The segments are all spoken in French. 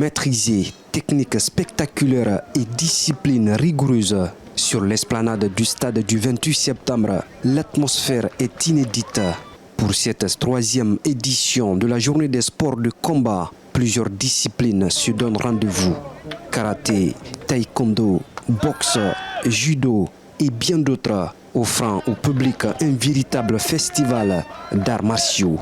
maîtrisée, technique spectaculaire et discipline rigoureuse. Sur l'esplanade du stade du 28 septembre, l'atmosphère est inédite. Pour cette 3e édition de la journée des sports de combat, plusieurs disciplines se donnent rendez-vous. Karaté, taekwondo, boxe, judo et bien d'autres, offrant au public un véritable festival d'arts martiaux.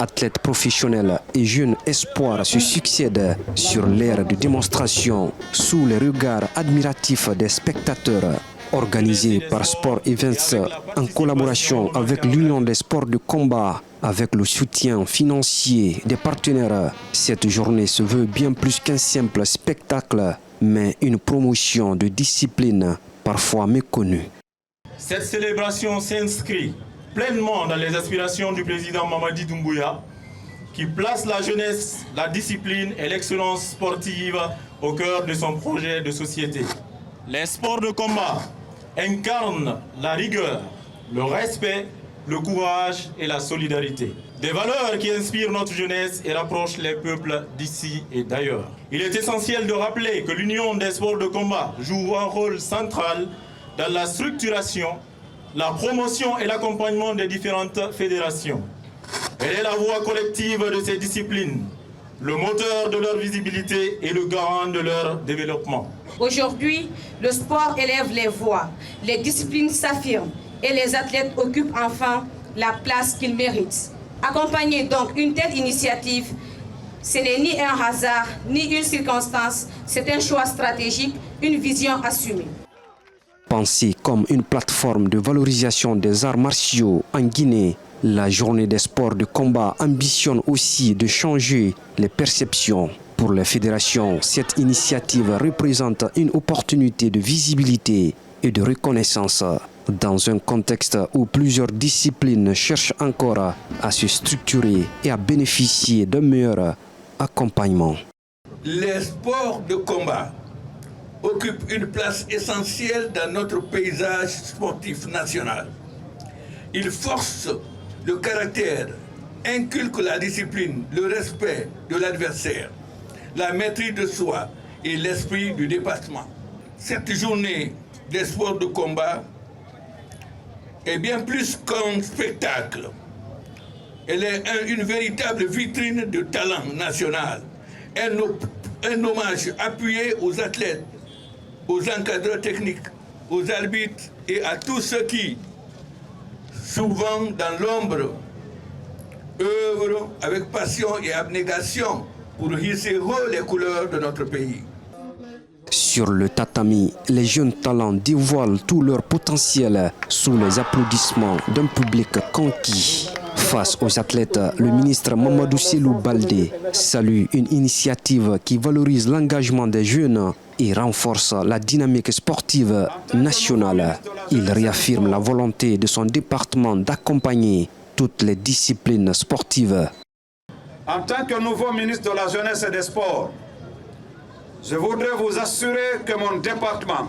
Athlètes professionnels et jeunes espoirs se succèdent sur l'aire de démonstration sous les regards admiratifs des spectateurs. Organisé par Sport Events en collaboration avec l'Union des sports de combat, avec le soutien financier des partenaires, cette journée se veut bien plus qu'un simple spectacle, mais une promotion de disciplines parfois méconnues. Cette célébration s'inscrit pleinement dans les aspirations du président Mamadi Doumbouya, qui place la jeunesse, la discipline et l'excellence sportive au cœur de son projet de société. Les sports de combat incarnent la rigueur, le respect, le courage et la solidarité. Des valeurs qui inspirent notre jeunesse et rapprochent les peuples d'ici et d'ailleurs. Il est essentiel de rappeler que l'Union des sports de combat joue un rôle central dans la structuration, la promotion et l'accompagnement des différentes fédérations. Elle est la voix collective de ces disciplines, le moteur de leur visibilité et le garant de leur développement. Aujourd'hui, le sport élève les voix, les disciplines s'affirment et les athlètes occupent enfin la place qu'ils méritent. Accompagner donc une telle initiative, ce n'est ni un hasard, ni une circonstance, c'est un choix stratégique, une vision assumée. Pensée comme une plateforme de valorisation des arts martiaux en Guinée, la journée des sports de combat ambitionne aussi de changer les perceptions. Pour les fédérations, cette initiative représente une opportunité de visibilité et de reconnaissance dans un contexte où plusieurs disciplines cherchent encore à se structurer et à bénéficier d'un meilleur accompagnement. Les sports de combat occupent une place essentielle dans notre paysage sportif national. Ils forcent le caractère, inculquent la discipline, le respect de l'adversaire, la maîtrise de soi et l'esprit du dépassement. Cette journée des sports de combat est bien plus qu'un spectacle. Elle est une véritable vitrine de talent national, un hommage appuyé aux athlètes, aux encadreurs techniques, aux arbitres et à tous ceux qui, souvent dans l'ombre, œuvrent avec passion et abnégation pour hisser haut les couleurs de notre pays. Sur le tatami, les jeunes talents dévoilent tout leur potentiel sous les applaudissements d'un public conquis. Face aux athlètes, le ministre Mamadou Selou Baldé salue une initiative qui valorise l'engagement des jeunes et renforce la dynamique sportive nationale. Il réaffirme la volonté de son département d'accompagner toutes les disciplines sportives. En tant que nouveau ministre de la Jeunesse et des Sports, je voudrais vous assurer que mon département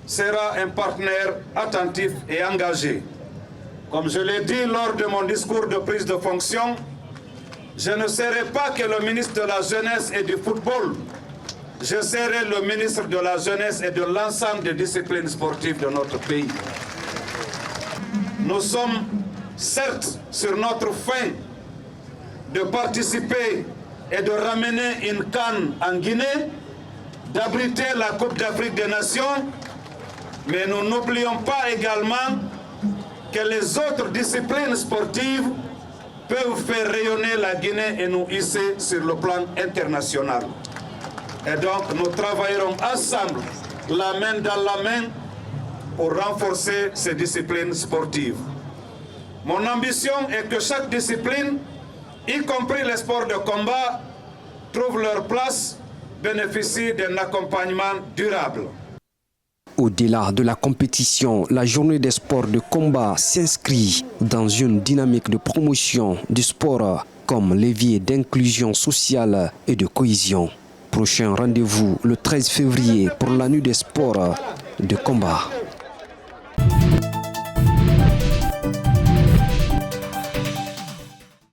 sera un partenaire attentif et engagé. Comme je l'ai dit lors de mon discours de prise de fonction, je ne serai pas que le ministre de la Jeunesse et du Football. Je serai le ministre de la Jeunesse et de l'ensemble des disciplines sportives de notre pays. Nous sommes certes sur notre fin de participer et de ramener une CAN en Guinée, d'abriter la Coupe d'Afrique des Nations, mais nous n'oublions pas également que les autres disciplines sportives peuvent faire rayonner la Guinée et nous hisser sur le plan international. Et donc nous travaillerons ensemble, la main dans la main, pour renforcer ces disciplines sportives. Mon ambition est que chaque discipline, y compris les sports de combat, trouvent leur place, bénéficient d'un accompagnement durable. Au-delà de la compétition, la journée des sports de combat s'inscrit dans une dynamique de promotion du sport comme levier d'inclusion sociale et de cohésion. Prochain rendez-vous le 13 février pour la nuit des sports de combat.